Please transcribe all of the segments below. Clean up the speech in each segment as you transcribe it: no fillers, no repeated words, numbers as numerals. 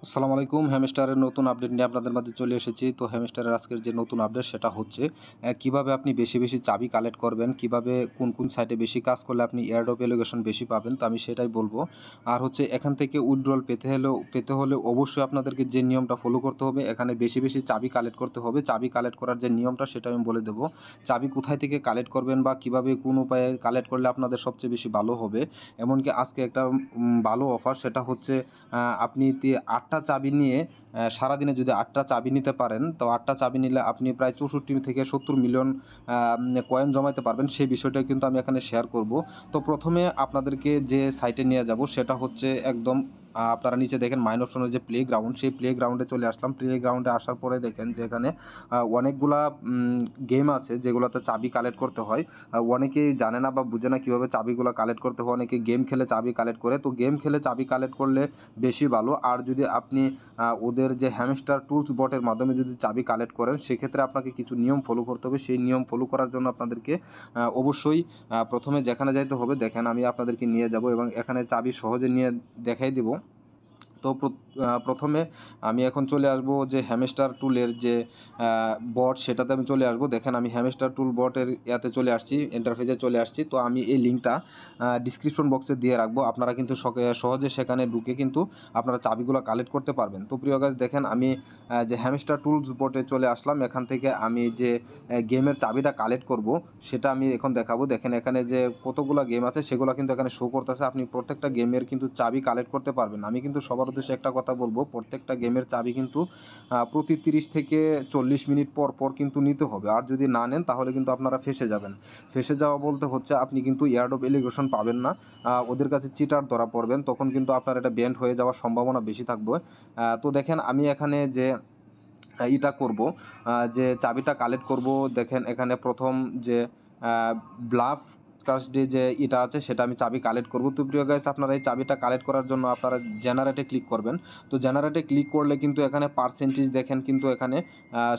আসসালামু আলাইকুম। হ্যামস্টারের নতুন আপডেট নিয়ে আপনাদের মাঝে চলে এসেছি। তো হ্যামস্টারের আজকের যে নতুন আপডেট সেটা হচ্ছে কিভাবে আপনি বেশি চাবি কালেক্ট করবেন, কিভাবে কোন সাইটে বেশি কাজ করলে আপনি এয়ারড্রপ এলোকেশন বেশি পাবেন। তো আমি সেটাই বলবো। আর হচ্ছে এখান থেকে উইথড্রল পেতে হলে অবশ্যই আপনাদেরকে যে নিয়মটা ফলো করতে হবে, এখানে বেশি চাবি কালেক্ট করতে হবে। চাবি কালেক্ট করার যে নিয়মটা সেটা আমি বলে দেবো। চাবি কোথায় থেকে কালেক্ট করবেন বা কিভাবে কোন উপায়ে কালেক্ট করলে আপনাদের সবচেয়ে বেশি ভালো হবে। এমনকি আজকে একটা ভালো অফার, সেটা হচ্ছে আপনি ৮টা চাবি নিয়ে সারাদিনে যদি ৮টা চাবি নিতে পারেন, তো ৮টা চাবি নিলে আপনি প্রায় ৬৪ থেকে ৭০ মিলিয়ন কয়েন জমাইতে পারবেন। সেই বিষয়টা কিন্তু আমি এখানে শেয়ার করব। তো প্রথমে আপনাদেরকে যে সাইটে নিয়ে যাব সেটা হচ্ছে একদম আপনারা নিচে দেখেন মাইন অপশনের যে প্লেগ্রাউন্ড, সেই প্লেগ্রাউন্ডে চলে আসলাম। প্লেগ্রাউন্ডে আসার পরে দেখেন যে এখানে অনেকগুলা গেম আছে যেগুলোতে চাবি কালেক্ট করতে হয়। অনেকেই জানে না বা বুঝে না কীভাবে চাবিগুলো কালেক্ট করতে হয়। অনেকে গেম খেলে চাবি কালেক্ট করে। তো গেম খেলে চাবি কালেক্ট করলে বেশি ভালো। আর যদি আপনি ওদের যে হ্যামস্টার টুলস বটের মাধ্যমে যদি চাবি কালেক্ট করেন, সেক্ষেত্রে আপনাকে কিছু নিয়ম ফলো করতে হবে। সেই নিয়ম ফলো করার জন্য আপনাদেরকে অবশ্যই প্রথমে যেখানে যাইতে হবে, দেখেন আমি আপনাদেরকে নিয়ে যাব এবং এখানে চাবি সহজে নিয়ে দেখাই দিব। তো প্রথমে আমি এখন চলে আসব যে হ্যামস্টার টুলের যে বট, সেটাতে আমি চলে আসব। দেখেন আমি হ্যামস্টার টুল বটের ইয়াতে চলে আসছি, ইন্টারফেসে চলে আসছি। তো আমি এই লিঙ্কটা ডিসক্রিপশন বক্সে দিয়ে রাখবো। আপনারা কিন্তু সহজে সেখানে ঢুকে কিন্তু আপনারা চাবিগুলো কালেক্ট করতে পারবেন। তো প্রিয় গাইস, দেখেন আমি যে হ্যামস্টার টুলস বটে চলে আসলাম। এখান থেকে আমি যে গেমের চাবিটা কালেক্ট করব সেটা আমি এখন দেখাবো। দেখেন এখানে যে কতগুলো গেম আছে সেগুলো কিন্তু এখানে শো করতেছে। আপনি প্রত্যেকটা গেমের কিন্তু চাবি কালেক্ট করতে পারবেন। আমি কিন্তু সবার উদ্দেশ্যে একটা কথা বলবো, প্রত্যেকটা গেমের চাবি কিন্তু প্রতি 30 থেকে 40 মিনিট পর কিন্তু নিতে হবে। আর যদি না নেন তাহলে কিন্তু আপনারা ফেঁসে যাবেন। ফেঁসে যাওয়া বলতে হচ্ছে আপনি কিন্তু এয়ারড্রপ এলিগেশন পাবেন না। ওদের কাছে চিটার ধরা পড়বেন, তখন কিন্তু আপনার এটা ব্যান্ড হয়ে যাওয়ার সম্ভাবনা বেশি থাকবে। তো দেখেন আমি এখানে যে ইটা করব, যে চাবিটা কালেক্ট করব। দেখেন এখানে প্রথম যে ব্লাফ ট্রাস্টে যে এটা আছে সেটা আমি চাবি কালেক্ট করব। তো প্রিয় গাইস, আপনারা এই চাবিটা কালেক্ট করার জন্য আপনারা জেনারেটে ক্লিক করবেন। তো জেনারেটে ক্লিক করলে কিন্তু এখানে পার্সেন্টেজ দেখেন কিন্তু এখানে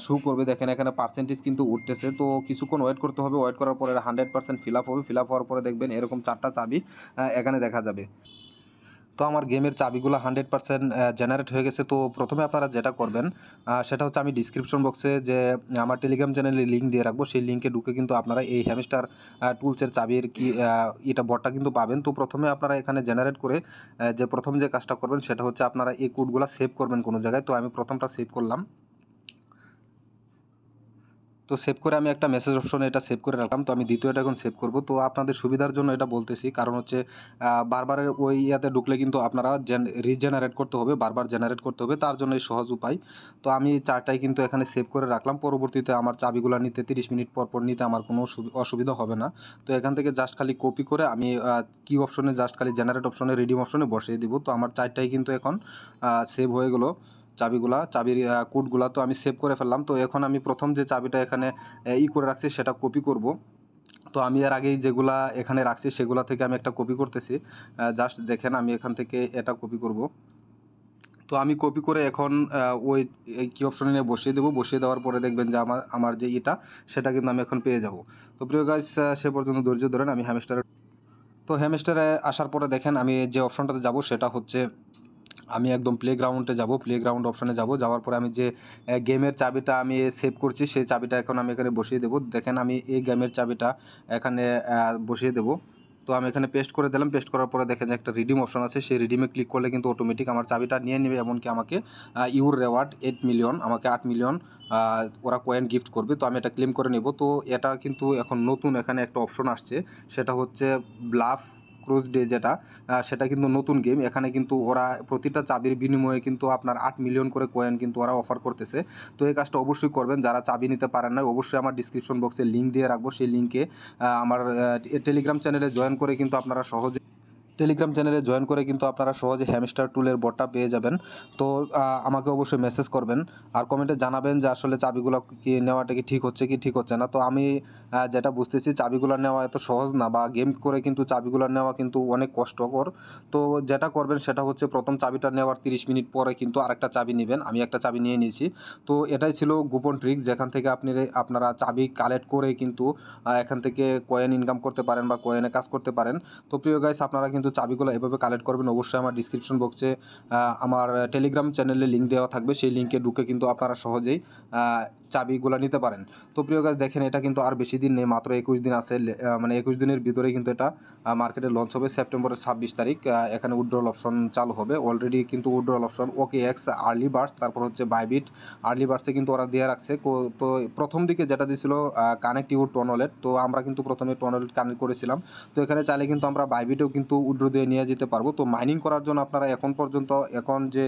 শো করবে। দেখেন এখানে পার্সেন্টেজ কিন্তু উঠতেছে। তো কিছুক্ষণ ওয়েট করতে হবে। ওয়েট করার পরে 100% ফিল আপ হবে। ফিল আপ হওয়ার পরে দেখবেন এরকম 4টা চাবি এখানে দেখা যাবে। তো আমার গেমের চাবিগুলো 100% জেনারেট হয়ে গেছে। তো প্রথমে আপনারা যেটা করবেন সেটা হচ্ছে আমি ডিসক্রিপশন বক্সে যে আমার টেলিগ্রাম চ্যানেলের লিঙ্ক দিয়ে রাখবো, সেই লিঙ্কে ঢুকে কিন্তু আপনারা এই হ্যামস্টার টুলসের চাবির এটা বটটা কিন্তু পাবেন। তো প্রথমে আপনারা এখানে জেনারেট করে যে প্রথম যে কাজটা করবেন সেটা হচ্ছে আপনারা এই কোডগুলো সেভ করবেন কোনো জায়গায়। তো আমি প্রথমটা সেভ করলাম। তো সেভ করে আমি একটা মেসেজ অপশনে এটা সেভ করে রাখলাম। তো আমি দ্বিতীয়টা এখন সেভ করব। তো আপনাদের সুবিধার জন্য এটা বলতেছি, কারণ হচ্ছে বারবারের ওই ইয়াতে ঢুকলে কিন্তু আপনারা রিজেনারেট করতে হবে, বারবার জেনারেট করতে হবে। তার জন্য এই সহজ উপায়। তো আমি চারটাই কিন্তু এখানে সেভ করে রাখলাম। পরবর্তীতে আমার চাবিগুলো নিতে 30 মিনিট পর নিতে আমার কোনো অসুবিধা হবে না। তো এখান থেকে জাস্ট খালি কপি করে আমি কি অপশনে, জাস্ট খালি জেনারেট অপশনে রিডিম অপশনে বসিয়ে দিব। তো আমার চারটাই কিন্তু এখন সেভ হয়ে গেলো। চাবির কোডগুলা তো আমি সেভ করে ফেললাম। তো এখন আমি প্রথম যে চাবিটা এখানে করে রাখছি সেটা কপি করব। তো আমি এর আগেই যেগুলা এখানে রাখছি সেগুলা থেকে আমি একটা কপি করতেছি। জাস্ট দেখেন আমি এখান থেকে এটা কপি করব। তো আমি কপি করে এখন ওই কি অপশনে নিয়ে বসিয়ে দেবো। বসিয়ে দেওয়ার পরে দেখবেন যে আমার যে এটা সেটা কিন্তু আমি এখন পেয়ে যাব। তো প্রিয় গাইস, সে পর্যন্ত ধৈর্য ধরেন। আমি হ্যামস্টারে আসার পরে দেখেন আমি যে অপশনটাতে যাব সেটা হচ্ছে আমি একদম প্লেগ্রাউন্ডে যাব। প্লেগ্রাউন্ড অপশনে যাব। যাওয়ার পরে আমি যে গেমের চাবিটা আমি সেভ করছি সেই চাবিটা এখন আমি এখানে বসিয়ে দেবো। দেখেন আমি এই গেমের চাবিটা এখানে বসিয়ে দেবো। তো আমি এখানে পেস্ট করে দিলাম। পেস্ট করার পরে দেখেন যে একটা রিডিম অপশন আছে, সেই রিডিমে ক্লিক করলে কিন্তু অটোমেটিক আমার চাবিটা নিয়ে নেবে। এমনকি আমাকে ইউর রেওয়ার্ড 8 মিলিয়ন, আমাকে 8 মিলিয়ন ওরা কয়েন গিফট করবে। তো আমি এটা ক্লেম করে নেব। তো এটা কিন্তু এখন নতুন এখানে একটা অপশন আসছে, সেটা হচ্ছে ব্লাফ ক্রুজ ডে, যেটা সেটা কিন্তু নতুন গেম। এখানে কিন্তু ওরা প্রতিটা চাবির বিনিময়ে কিন্তু আপনার 8 মিলিয়ন করে কয়েন কিন্তু ওরা অফার করতেছে। তো এই কাজটা অবশ্যই করবেন। যারা চাবি নিতে পারেন না, অবশ্যই আমার ডিসক্রিপশন বক্সে লিঙ্ক দিয়ে রাখবো। সেই লিঙ্কে আমার টেলিগ্রাম চ্যানেলে জয়েন করে কিন্তু আপনারা সহজে সহজে হ্যামস্টার টুলের বটটা পেয়ে যাবেন। তো আমাকে অবশ্যই মেসেজ করবেন আর কমেন্টে জানাবেন যে আসলে চাবিগুলো কি নেওয়াটা কি ঠিক হচ্ছে কি ঠিক হচ্ছে না। তো আমি যেটা বুঝতেছি চাবিগুলো নেওয়া এত সহজ না, বা গেম করে কিন্তু চাবিগুলো নেওয়া কিন্তু অনেক কষ্টকর। তো যেটা করবেন সেটা হচ্ছে প্রথম চাবিটা নেওয়ার 30 মিনিট পরে কিন্তু আরেকটা চাবি নেবেন। আমি একটা চাবি নিয়ে নিয়েছি। তো এটাই ছিল গোপন ট্রিক, যেখান থেকে আপনারা চাবি কালেক্ট করে কিন্তু এখান থেকে কয়েন ইনকাম করতে পারেন বা কয়েনে কাজ করতে পারেন। তো প্রিয় গাইস, আপনারা কিন্তু চাবিগুলো এভাবে কালেক্ট করবেন, অবশ্যই আমার ডিসক্রিপশন বক্সে আমার টেলিগ্রাম চ্যানেলে লিঙ্ক দেওয়া থাকবে। সেই লিঙ্কে ঢুকে কিন্তু আপনারা সহজেই চাবিগুলো নিতে পারেন। তো প্রিয় গাইস, দেখেন এটা কিন্তু আর বেশি দিন নেই, মাত্র 21 দিন আছে। মানে 21 দিনের ভিতরে কিন্তু এটা মার্কেটে লঞ্চ হবে। সেপ্টেম্বরের 26 তারিখ এখানে উইথড্রল অপশন চালু হবে। অলরেডি কিন্তু withdrawal option OKX early birds, তারপর হচ্ছে বাইবিট আর্লি বার্ডসে কিন্তু ওরা দিয়ে রাখছে। তো প্রথম দিকে যেটা দিয়েছিল কানেক্ট ইউর টন ওয়ালেট, তো আমরা কিন্তু প্রথমে টন ওয়ালেট কানেক্ট করেছিলাম। তো এখানে চাইলে কিন্তু আমরা বাইবিটেও কিন্তু উইথড্র দিয়ে নিয়ে যেতে পারবো। তো মাইনিং করার জন্য আপনারা এখন যে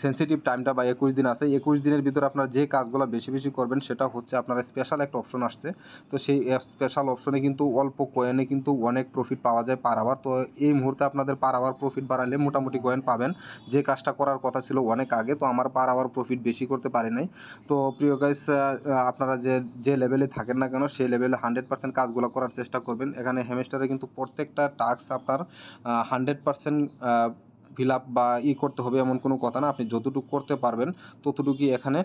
সেন্সিটিভ টাইমটা বা 21 দিন আছে, 21 দিনের ভিতরে আপনারা যে কাজগুলো বেশি বেশি করবেন সেটা হচ্ছে আপনারা স্পেশাল একটা অপশন আসছে। তো সেই স্পেশাল অপশনে কিন্তু অল্প কয়েনে কিন্তু অনেক প্রফিট পাওয়া যায় পার আওয়ার। তো এই মুহূর্তে আপনাদের পার আওয়ার প্রফিট বাড়ালে মোটামুটি কয়েন পাবেন। যে কাজটা করার কথা ছিল অনেক আগে, তো আমার পার আওয়ার প্রফিট বেশি করতে পারি নাই। তো প্রিয় গাইস, আপনারা যে লেভেলে থাকেন না কেন সেই লেভেলে 100% কাজগুলো করার চেষ্টা করবেন। এখানে হ্যামস্টারে কিন্তু প্রত্যেকটা টাস্ক আপনার 100% ফিল আপ বা করতে হবে এমন কোনো কথা না। আপনি যতটুকু করতে পারবেন ততটুকুই এখানে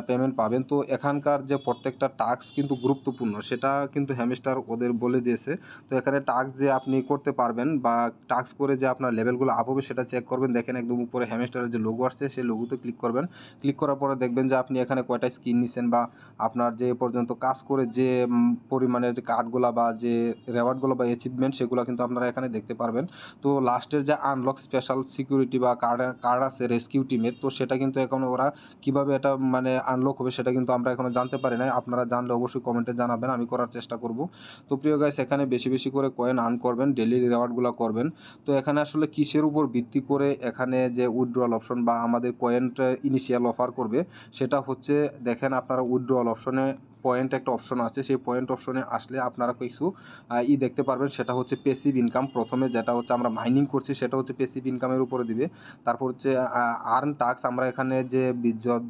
পেমেন্ট পাবেন। তো এখানকার যে প্রত্যেকটা টাস্ক কিন্তু গুরুত্বপূর্ণ, সেটা কিন্তু হ্যামস্টার ওদের বলে দিয়েছে। তো এখানে টাস্ক যে আপনি করতে পারবেন বা টাস্ক করে যে আপনার লেভেলগুলো আপ হবে সেটা চেক করবেন। দেখেন একদম উপরে হ্যামস্টারের যে লোগো আসছে সেই লোগোতে ক্লিক করবেন। ক্লিক করার পরে দেখবেন যে আপনি এখানে কয়টা স্কিন নিছেন বা আপনার যে এ পর্যন্ত কাজ করে যে পরিমাণের যে কার্ডগুলো বা যে রেওয়ার্ডগুলো বা অ্যাচিভমেন্ট সেগুলো কিন্তু আপনারা এখানে দেখতে পারবেন। তো লাস্টের যে আনলক স্পেশাল সিকিউরিটি বা কার্ড আছে রেস্কিউ টিমের, তো সেটা কিন্তু এখন ওরা কীভাবে এটা মানে আনলক হবে সেটা কিন্তু আমরা এখনও জানতে পারি নাই। আপনারা জানলে অবশ্যই কমেন্টে জানাবেন, আমি করার চেষ্টা করব। তো প্রিয় গাইস, এখানে বেশি বেশি করে কয়েন আর্ন করবেন, ডেইলি রেওয়ার্ডগুলো করবেন। তো এখানে আসলে কিসের উপর ভিত্তি করে এখানে যে উইথড্রল অপশন বা আমাদের কয়েনটা ইনিশিয়াল অফার করবে সেটা হচ্ছে, দেখেন আপনারা উইথড্রল অপশনে পয়েন্ট একটা অপশন আছে, সেই পয়েন্ট অপশনে আসলে আপনারা কিছু দেখতে পারবেন। সেটা হচ্ছে পেসিভ ইনকাম। প্রথমে যেটা হচ্ছে আমরা মাইনিং করছি সেটা হচ্ছে পেসিভ ইনকামের উপরে দিবে। তারপর হচ্ছে আর্ন টাস্ক, আমরা এখানে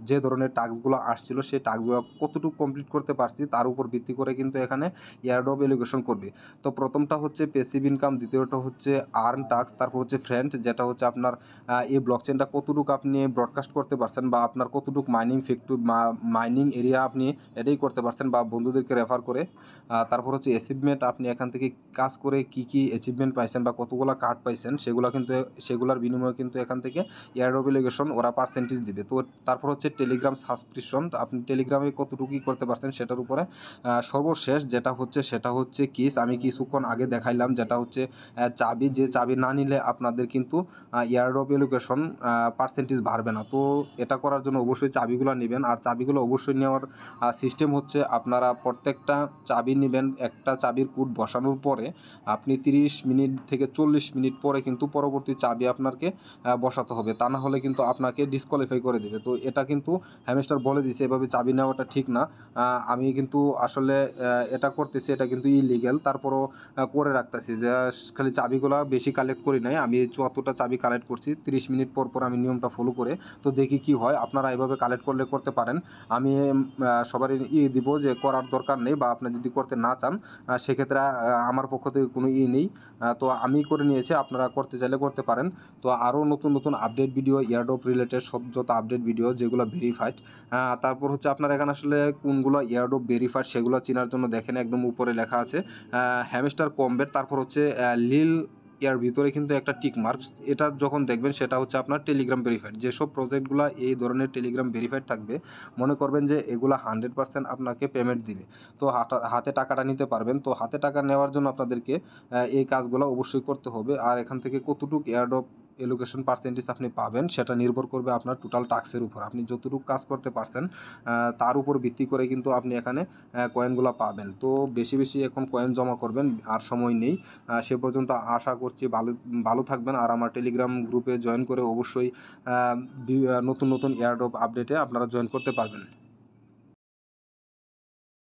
যে ধরনের টাস্কগুলো আসছিল সেই টাস্কগুলো কতটুকু কমপ্লিট করতে পারছি তার উপর ভিত্তি করে কিন্তু এখানে এয়ারড্রপ এলোকেশন করবে। তো প্রথমটা হচ্ছে পেসিভ ইনকাম, দ্বিতীয়টা হচ্ছে আর্ন টাস্ক, তারপর হচ্ছে ফ্রেন্ড, যেটা হচ্ছে আপনার এই ব্লকচেনটা কতটুকু আপনি ব্রডকাস্ট করতে পারছেন বা আপনার কতটুকু মাইনিং এরিয়া আপনি এটাই করতে পারছেন বা বন্ধুদেরকে রেফার করে। তারপর হচ্ছে অ্যাচিভমেন্ট, আপনি এখান থেকে কাজ করে কি কি অ্যাচিভমেন্ট পাইছেন বা কতগুলো কার্ড পাইছেন সেগুলোর বিনিময়ে কিন্তু এখান থেকে এয়ারড্রপ এলোকেশন ওরা পার্সেন্টেজ দিবে। তো তারপর হচ্ছে টেলিগ্রাম সাবস্ক্রিপশন, আপনি টেলিগ্রামে কতটুকু করতে পারছেন সেটার উপরে। সর্বশেষ সেটা হচ্ছে কিস, আমি কিছুক্ষণ আগে দেখাইলাম, যেটা হচ্ছে চাবি। যে চাবি না নিলে আপনাদের কিন্তু এয়ারড্রপ এলোকেশন পার্সেন্টেজ বাড়বে না। তো এটা করার জন্য অবশ্যই চাবিগুলো নেবেন। আর চাবিগুলো অবশ্যই নেওয়ার সিস্টেম হচ্ছে, আপনারা প্রত্যেকটা চাবি নেবেন, একটা চাবির কোড বসানোর পরে আপনি 30 মিনিট থেকে 40 মিনিট পরে কিন্তু পরবর্তী চাবি আপনাকে বসাতে হবে, তা না হলে কিন্তু আপনাকে ডিসকোয়ালিফাই করে দেবে। তো এটা কিন্তু হ্যামস্টার বলে দিয়েছে, এভাবে চাবি নেওয়াটা ঠিক না। আমি কিন্তু আসলে এটা করতেছি, এটা কিন্তু ইলিগ্যাল, তারপরও করে রাখতেছি যে খালি চাবিগুলো বেশি কালেক্ট করি নাই। আমি যতটা চাবি কালেক্ট করছি 30 মিনিট পর পর আমি নিয়মটা ফলো করে, তো দেখি কি হয়। আপনারা এভাবে কালেক্ট করতে পারেন। আমি সবারই দিব যে করার দরকার নেই, বা আপনি যদি করতে না চান সেক্ষেত্রে আমার পক্ষ থেকে কোনো নেই। তো আমি করে নিয়েছি, আপনারা করতে চাইলে করতে পারেন। তো আরও নতুন নতুন আপডেট ভিডিও, এয়ারড্রপ রিলেটেড যত আপডেট ভিডিও যেগুলো ভেরিফাইড, তারপর হচ্ছে আপনারা এখানে আসলে কোনগুলো এয়ারড্রপ ভেরিফাইড সেগুলো চেনার জন্য দেখেন একদম উপরে লেখা আছে হ্যামস্টার কমবেট, তারপর হচ্ছে লিল এর ভিতরে কিন্তু একটা টিক মার্ক, এটা যখন দেখবেন সেটা হচ্ছে আপনার টেলিগ্রাম ভেরিফাইড। যেসব প্রজেক্টগুলো এই ধরনের টেলিগ্রাম ভেরিফাইড থাকবে, মনে করবেন যে এগুলা 100% আপনাকে পেমেন্ট দিবে, তো হাতে টাকাটা নিতে পারবেন। তো হাতে টাকা নেওয়ার জন্য আপনাদেরকে এই কাজগুলো অবশ্যই করতে হবে। আর এখান থেকে কতটুকু এয়ারড্রপ এলোকেশন পার্সেন্টেজ আপনি পাবেন সেটা নির্ভর করবে আপনার টোটাল টাস্কের উপর। আপনি যতটুকু কাজ করতে পারছেন তার উপর ভিত্তি করে কিন্তু আপনি এখানে কয়েনগুলো পাবেন। তো বেশি বেশি এখন কয়েন জমা করবেন, আর সময় নেই। সে পর্যন্ত আশা করছি ভালো থাকবেন। আর আমার টেলিগ্রাম গ্রুপে জয়েন করে অবশ্যই নতুন নতুন এয়ারড্রপ আপডেটে আপনারা জয়েন করতে পারবেন।